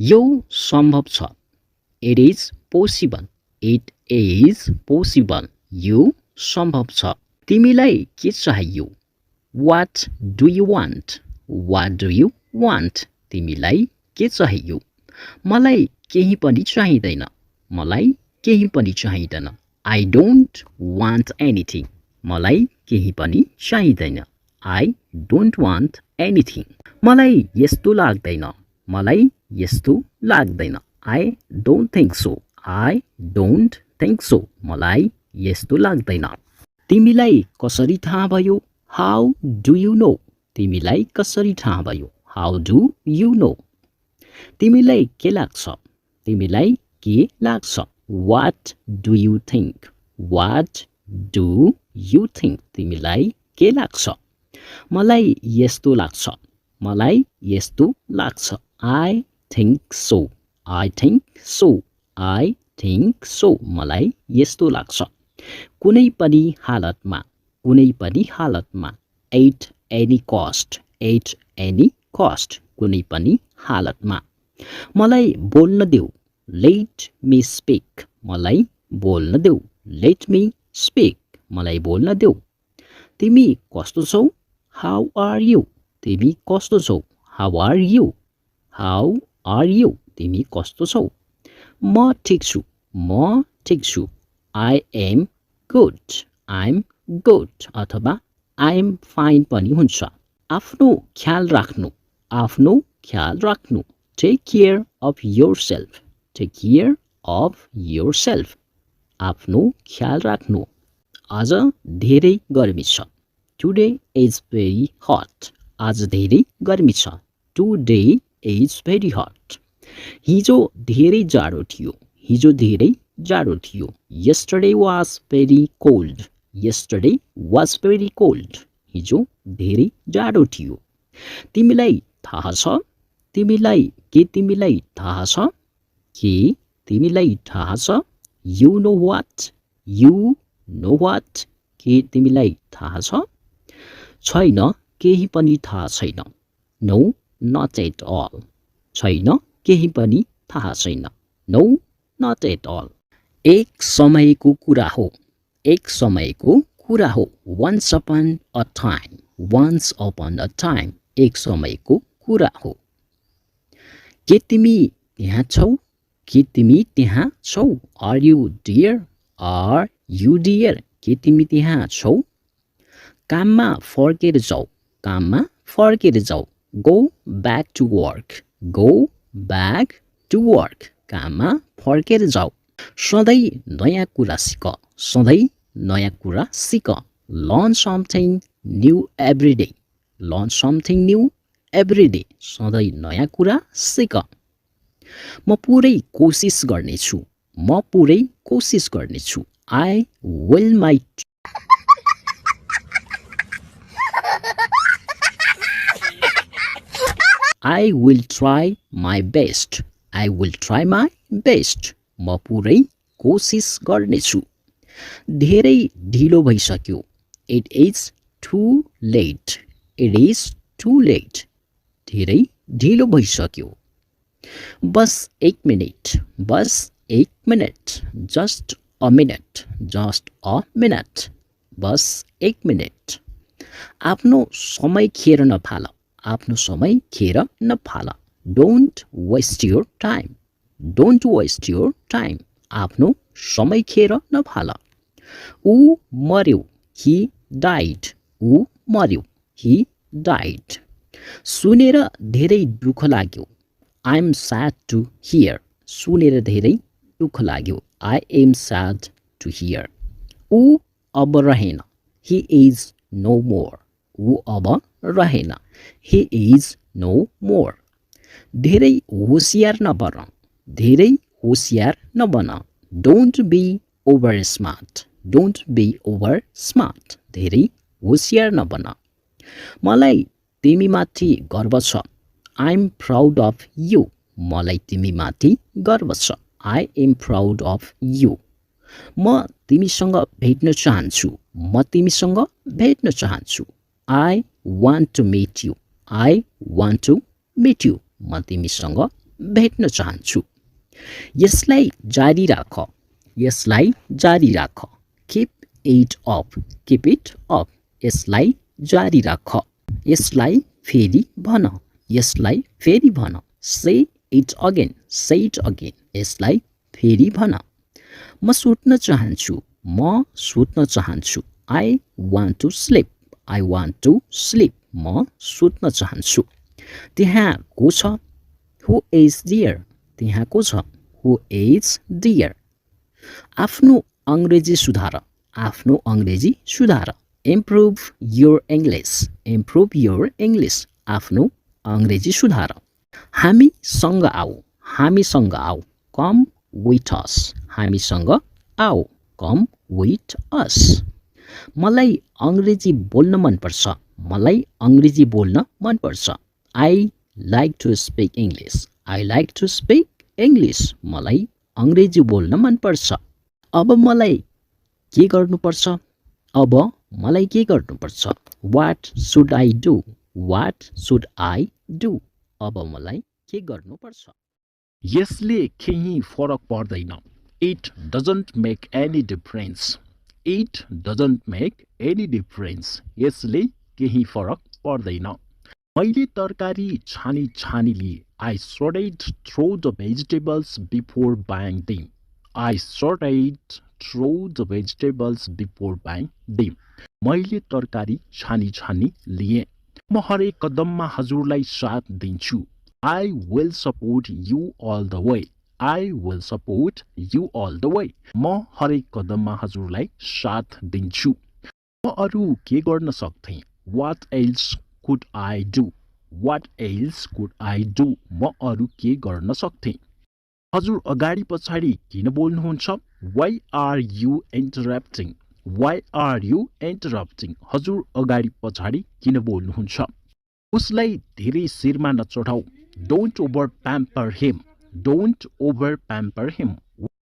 यो सम्भव छ It is possible It is possible यो सम्भव छ तिमीलाई के चाहियो What do you want What do you want तिमीलाई के चाहियो मलाई केही पनि चाहिदैन मलाई केही पनि चाहिदैन I don't want anything मलाई केही पनि चाहिदैन I don't want anything मलाई यस्तो लाग्दैन मलाई यस्तो लाग्दैन I don't think so I don't think so मलाई यस्तो लाग्दैन तिमीलाई कसरी थाहा भयो How do you know तिमीलाई कसरी थाहा भयो How do you know तिमीलाई के लाग्छ तिमीलाई के लाग्छ What do you think What do you think तिमीलाई के लाग्छ मलाई यस्तो लाग्छ मलाई यस्तो लाग्छ I think so I think so I think so मलाई यस्तो लाग्छ कुनै पनि हालतमा at any cost कुनै पनि हालतमा मलाई बोल्न देऊ let me speak मलाई बोल्न देऊ let me speak मलाई बोल्न देऊ तिमी कस्तो छौ how are you तिमी कस्तो छौ how are you तिमी कस्तो छौ म ठिक छु I am good अथवा I am fine पनि हुन्छ आफ्नो ख्याल राख्नु take care of yourself आफ्नो ख्याल राख्नु आज धेरै गर्मी छ today is very hot आज धेरै गर्मी छ today is very hot हिजो धेरै जाडो थियो yesterday was very cold हिजो धेरै जाडो थियो तिमीलाई थाहा छ के तिमीलाई थाहा छ you know what के तिमीलाई थाहा छ छैन केही पनि थाहा छैन no not at all छैन केही पनि थाहा छैन no not at all एक समयको कुरा हो once upon a time एक समयको कुरा हो के तिमी त्यहाँ छौ are you dear के तिमी त्यहाँ छौ काममा फर्केर जाऊ go back to work काममा फर्केर जाऊ सधैँ नयाँ कुरा सिक learn something new every day सधैँ नयाँ कुरा सिक म पुरै कोसिस गर्नेछु I will try my best म पुरै कोसिस गर्नेछु धेरै ढिलो भइसक्यो it is too late धेरै ढिलो भइसक्यो बस एक मिनेट just a minute बस एक मिनेट आफ्नो समय खेर नफाल don't waste your time आफ्नो समय खेर नफाल ऊ मर्यो he died सुनेर धेरै दुःख लाग्यो I am sad to hear सुनेर धेरै दुःख लाग्यो I am sad to hear ऊ अब रहेन he is no more ऊ अब रहेन he is no more धेरै होशियार नबन don't be over smart धेरै होशियार नबन मलाई तिमीमाथि गर्व छ I'm proud of you मलाई तिमीमाथि गर्व छ I am proud of you म तिमीसँग भेट्न चाहन्छु I want to meet you म तिमीसँग भेट्न चाहन्छु यसलाई जारी राख यसलाई जारी राख keep it up यसलाई जारी राख यसलाई फेरि भन यसलाई फेरि भन say it again यसलाई फेरि भन म सुत्न चाहन्छु I want to sleep म सुत्न चाहन्छु त्यहाँ को छ who is there त्यहाँ को छ who is there आफ्नो अंग्रेजी सुधार improve your English आफ्नो अंग्रेजी सुधार हामीसँग आऊ come with us हामीसँग आऊ come with us मलाई अंग्रेजी बोल्न मन पर्छ I like to speak English मलाई अंग्रेजी बोल्न मन पर्छ अब मलाई के गर्नुपर्छ What should I do अब मलाई के गर्नुपर्छ यसले केही फरक पर्दैन It doesn't make any difference यसले केही फरक पर्दैन मैले तरकारी छानी लिए I sorted through the vegetables before buying them मैले तरकारी छानी लिए म हरेक कदममा हजुरलाई साथ दिन्छु I will support you all the way म हरेक कदममा हजुरलाई साथ दिन्छु म अरु के गर्न सक्थे What else could I do म अरु के गर्न सक्थे हजुर अगाडि पछाडि किन बोल्नुहुन्छ Why are you interrupting हजुर अगाडि पछाडि किन बोल्नुहुन्छ उसलाई धेरै शिरमा नचढाऊ Don't over pamper him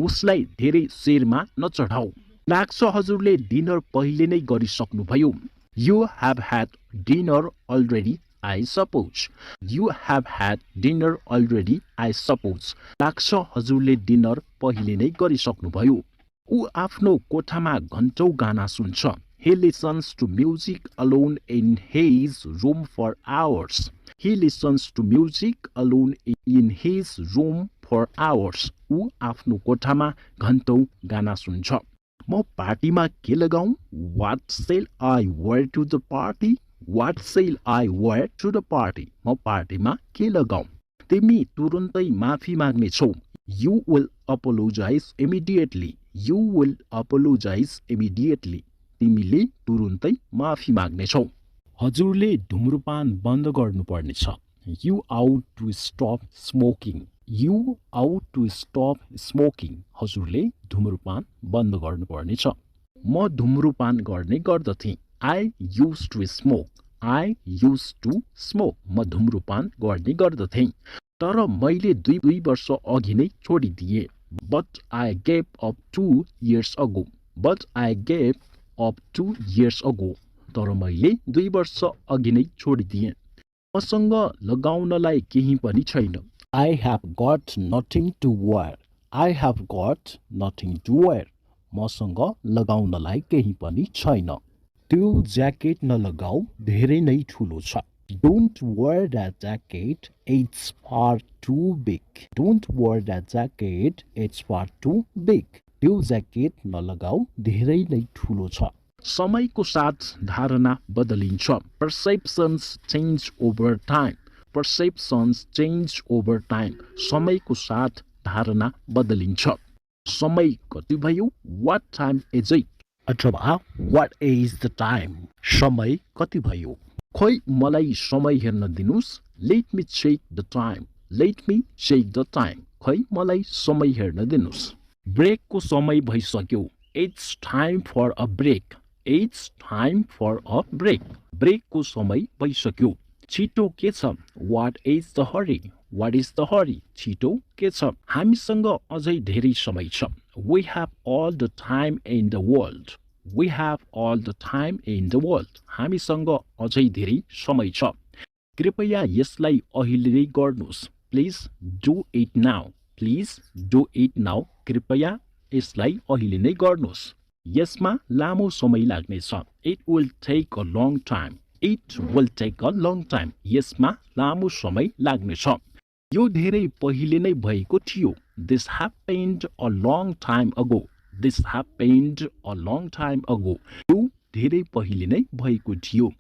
उसलाई धेरै शिरमा नचढाऊ लाग्छ हजुरले डिनर पहिले नै गरिसक्नुभयो You have had dinner already I suppose लाग्छ हजुरले डिनर पहिले नै गरिसक्नुभयो ऊ आफ्नो कोठामा घण्टौं गाना सुन्छ He listens to music alone in his room for hours ऊ आफ्नो कोठामा घण्टौं गाना सुन्छ म पार्टीमा के लगाऊं What shall I wear to the party म पार्टीमा के लगाऊं तिमी तुरुन्तै माफी माग्नेछौ You will apologize immediately तिमीले तुरुन्तै माफी माग्नेछौ हजुरले धूम्रपान बन्द गर्नुपर्नेछ You out to stop smoking हजुरले धूम्रपान बन्द गर्नुपर्नेछ म धूम्रपान गर्ने गर्दथे I used to smoke म धूम्रपान गर्ने गर्दथे तर मैले 2 वर्ष अघि नै छोडिदिए But I gave up 2 years ago तर मैले 2 वर्ष अघि नै छोडिदिए मसँग लगाउनलाई केही पनि छैन I have got nothing to wear मसँग लगाउनलाई केही पनि छैन त्यो ज्याकेट नलगाऊ धेरै नै ठुलो छ Don't wear that jacket it's far too big त्यो ज्याकेट नलगाऊ धेरै नै ठुलो छ समयको साथ धारणा बदलिन्छ Perceptions change over time समयको साथ धारणा बदलिन्छ समय कति भयो What time is it अथवा What is the time समय कति भयो खोइ मलाई समय हेर्न दिनुस् Let me check the time खोइ मलाई समय हेर्न दिनुस् ब्रेकको समय भइसक्यो It's time for a break ब्रेकको समय भइसक्यो छिटो के छ What is the hurry छिटो के छ हामीसँग अझै धेरै समय छ We have all the time in the world हामीसँग अझै धेरै समय छ कृपया यसलाई अहिले नै गर्नुस् Please do it now. Please do it now. कृपया यसलाई अहिले नै गर्नुहोस्. यसमा लामो समय लाग्नेछ. It will take a long time. It will take a long time. यसमा लामो समय लाग्नेछ. यो धेरै पहिले नै भएको थियो. This happened a long time ago. This happened a long time ago. यो धेरै पहिले नै भएको थियो.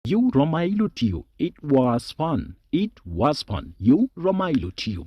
यो रमाइलो थियो. It was fun. It was fun. यो रमाइलो थियो.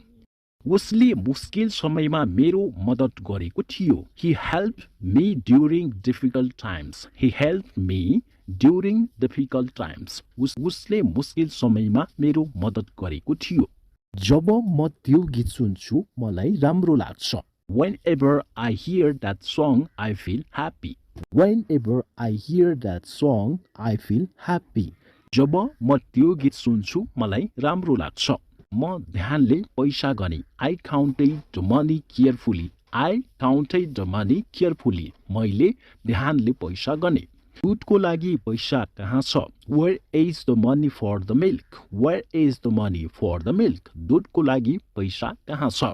उसले मुश्किल समयमा मेरो मद्दत गरेको थियो. He helped me during difficult times. He helped me during difficult times. उसले मुश्किल समयमा मेरो मद्दत गरेको थियो. जब म त्यो गीत सुन्छु मलाई राम्रो लाग्छ. Whenever I hear that song, I feel happy. Whenever I hear that song, I feel happy. जब म त्यो गीत सुन्छु मलाई राम्रो लाग्छ. म ध्यानले पैसा गने. I counted the money carefully. I counted the money carefully. मैले ध्यानले पैसा गने. दुधको लागि पैसा कहाँ छ? Where is the money for the milk? Where is the money for the milk? दुधको लागि पैसा कहाँ छ?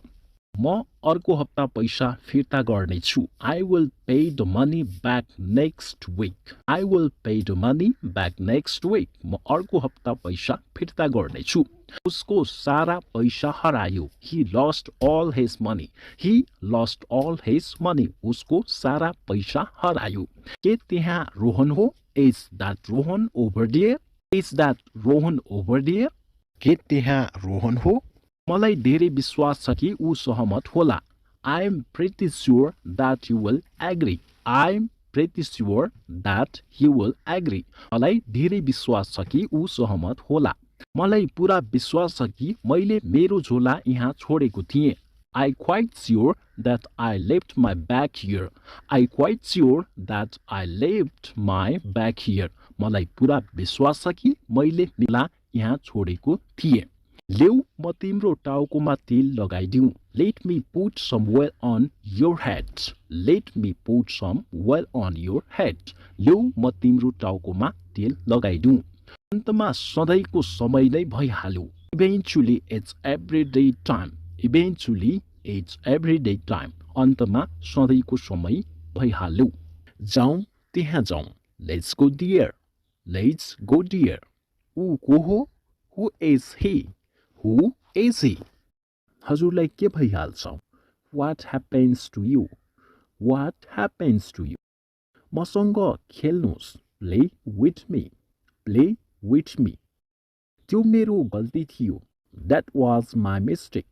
म अर्को हप्ता पैसा फिर्ता गर्नेछु. I will pay the money back next week. I will pay the money back next week. म अर्को हप्ता पैसा फिर्ता गर्नेछु. उसको सारा पैसा हरायो. He lost all his money. He lost all his money. उसको सारा पैसा हरायो. के त्यहाँ रोहन हो? Is that Rohan over there? Is that Rohan over there? के त्यहाँ रोहन हो? मलाई धेरै विश्वास छ कि ऊ सहमत होला. I am pretty sure that you will agree. I am pretty sure that he will agree. मलाई धेरै विश्वास छ कि ऊ सहमत होला. मलाई पुरा विश्वास छ कि मैले मेरो झोला यहाँ छोडेको थिएँ. I quite sure that I left my bag here. I quite sure that I left my bag here. मलाई पुरा विश्वास छ कि मैले झोला यहाँ छोडेको थिएँ. लेऊ म तिम्रो टाउकोमा तेल लगाइदिउँ. Let me put some oil on your head. Let me put some oil on your head. लेऊ म तिम्रो टाउकोमा तेल लगाइदिउँ. अन्तमा सधैँको समय नै भइहाल्यो. Eventually it's everyday time. Eventually it's everyday time. अन्तमा सधैँको समय भइहाल्यो. जाउँ त्यहाँ जाउँ. Let's go there. Let's go there. ऊ को हो? Who is he? Who is he? हजुरलाई के भइहाल्छ? What happens to you? What happens to you? मसँग खेल्नुहोस्. Play with me. Play with me. त्यो मेरो गल्ती थियो. That was my mistake.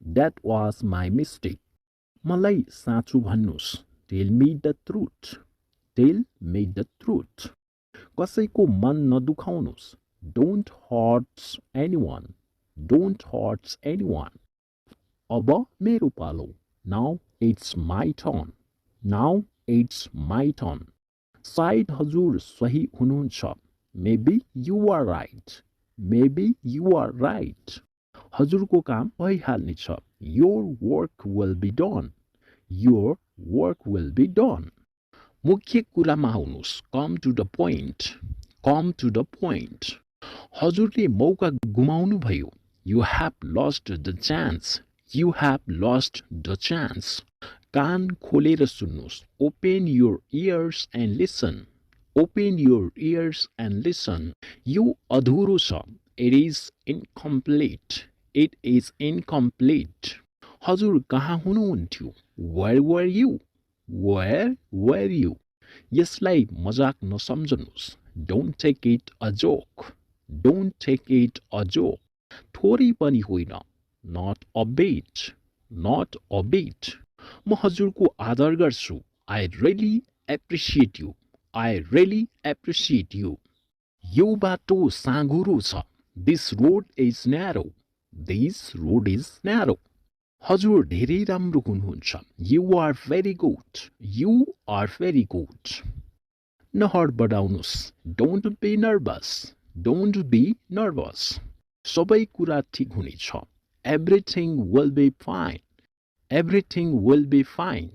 That was my mistake. मलाई साँचो भन्नुहोस्. Tell me the truth. Tell me the truth. कसैको मन नदुखाउनुहोस्. Don't hurt anyone. Don't hurt anyone. अब मेरो पालो. Now it's my turn. Now it's my turn. सायद हजुर सही हुनुहुन्छ. Maybe you are right. Maybe you are right. हजुरको काम भइहाल्नेछ. Your work will be done. Your work will be done. मुख्य कुरामा आउनुहोस्. Come to the point. Come to the point. हजुरले मौका गुमाउनु भयो. You have lost the chance. You have lost the chance. कान खोलेर सुन्नुहोस्. Open your ears and listen. Open your ears and listen. यो अधुरो छ. It is incomplete. It is incomplete. हजुर कहाँ हुनुहुन्थ्यो? Where were you? Where were you? यसलाई मजाक नसम्झनुहोस्. Don't take it a joke. Don't take it a joke. थोरै पनि होइन. Not a bit. Not a bit. म हजुरको आदर गर्छु. I really appreciate you. I really appreciate you. यो बाटो साँघुरो छ. This road is narrow. This road is narrow. हजुर धेरै राम्रो हुनुहुन्छ. You are very good. You are very good. नहडबडाउनुहोस्. Don't be nervous. Don't be nervous. सबै कुरा ठिक हुनेछ. Everything will be fine. Everything will be fine.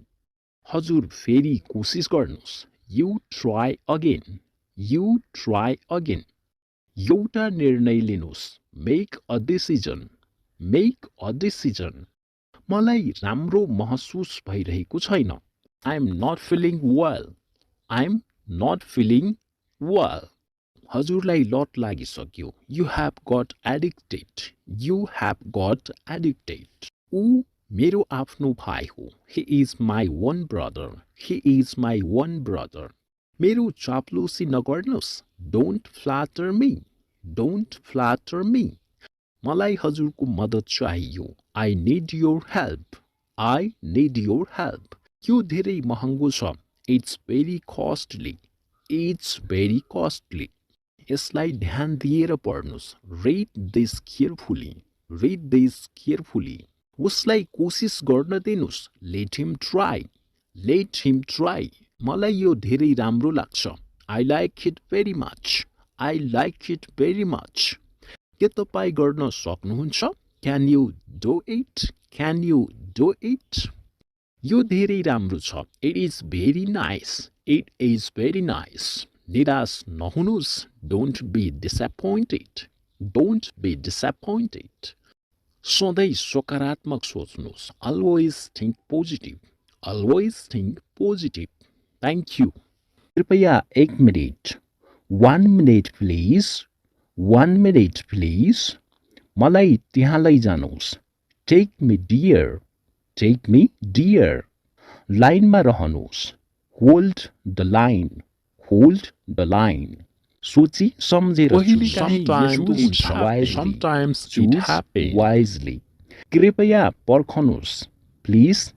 हजुर फेरि कोसिस गर्नुहोस्. You try again. You try again. एउटा निर्णय लिनुहोस्. Make a decision. Make a decision मलाई राम्रो महसुस भइरहेको छैन I am not feeling well I am not feeling well हजुरलाई लट लागिसक्यो you have got addicted you have got addicted ऊ मेरो आफ्नो भाइ हो he is my one brother he is my one brother मेरो चाप्लुसी नगर्नुहोस् don't flatter me don't flatter me मलाई हजुरको मद्दत चाहियो I need your help I need your help यो धेरै महँगो छ it's very costly it's very costly यसलाई ध्यान दिएर पढ्नुहोस् read this carefully read this carefully उसलाई कोसिस गर्न दिनुहोस् लेट हिम ट्राई मलाई यो धेरै राम्रो लाग्छ I like it very much I like it very much के तपाईँ गर्न सक्नुहुन्छ can you do it can you do it यो धेरै राम्रो छ it is very nice it is very nice निराश नहुनुहोस् don't be disappointed don't be disappointed सधैँ सकारात्मक सोच्नुहोस् always think positive always think positive thank you कृपया 1 minute 1 minute please 1 minute please मलाई त्यहाँ लैजानुहोस् टेक मी डियर लाइनमा रहनुहोस् होल्ड द लाइन सोची सम्झेर Sometimes it happens. वाइजली कृपया पर्खनुहोस् प्लिज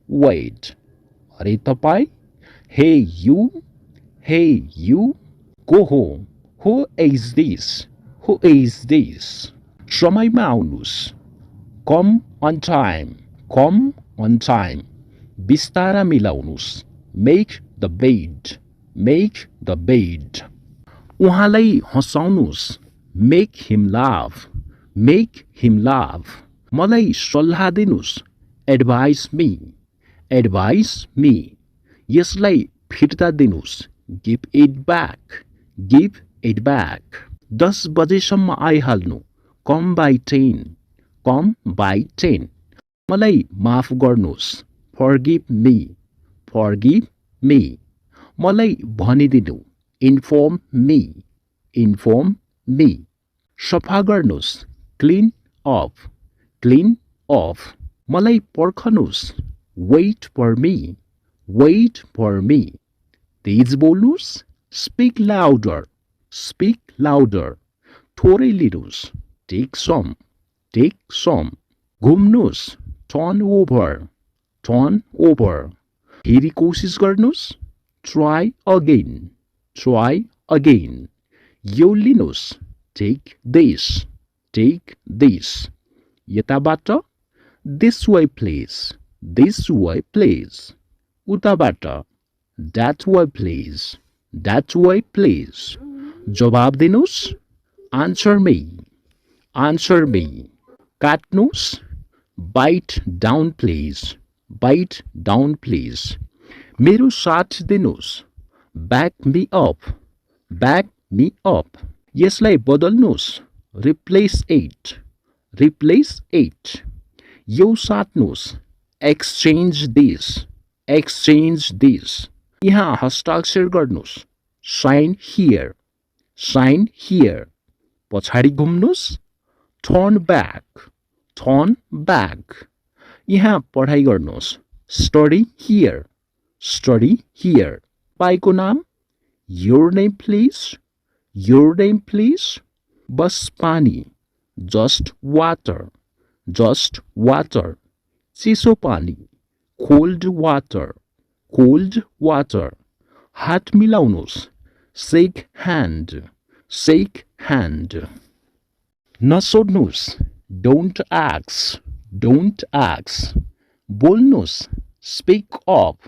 वेट अरे तपाईँ हे यू को हो हु इज दिस समयमा आउनुहोस् कम अन टाइम बिस्तारा मिलाउनुहोस् मेक द बेड उहाँलाई हँसाउनुहोस् मेक हिम लाभ मलाई सल्लाह दिनुहोस् एडभाइस मी यसलाई फिर्ता दिनुहोस् गिभ इट ब्याक 10 बजेसम्म आइहाल्नु कम बाई 10 मलाई माफ गर्नुहोस् फर्गिभ मी मलाई भनिदिनु इन्फर्म मी सफा गर्नुहोस् क्लिन अफ मलाई पर्खनुहोस् वेट फर मी तेज बोल्नुहोस् स्पिक लाउडर थोरै लिनुहोस् टेक सम घुम्नुहोस् टर्न ओभर फेरि कोसिस गर्नुहोस् ट्राई अगेन यो लिनुहोस् टेक दिस यताबाट दिस वे प्लेस उताबाट द्याट वे प्लेस जवाब दिनुहोस् आन्सर मी काट्नुहोस् बाइट डाउन प्लिज मेरो साथ दिनुहोस् ब्याक मी अप यसलाई बदल्नुहोस् रिप्लेस इट यो साट्नुहोस् एक्सचेन्ज दिस यहाँ हस्ताक्षर गर्नुहोस् साइन हियर पछाडि घुम्नुहोस् टर्न ब्याक यहाँ पढाइ गर्नुहोस् स्टडी हियर पाइको नाम योर नेम प्लिज बस पानी जस्ट वाटर चिसो पानी कोल्ड वाटर हात मिलाउनुहोस् सेक ह्यान्ड नसोध्नुहोस् डोन्ट आक्स बोल्नुहोस् स्पिक अप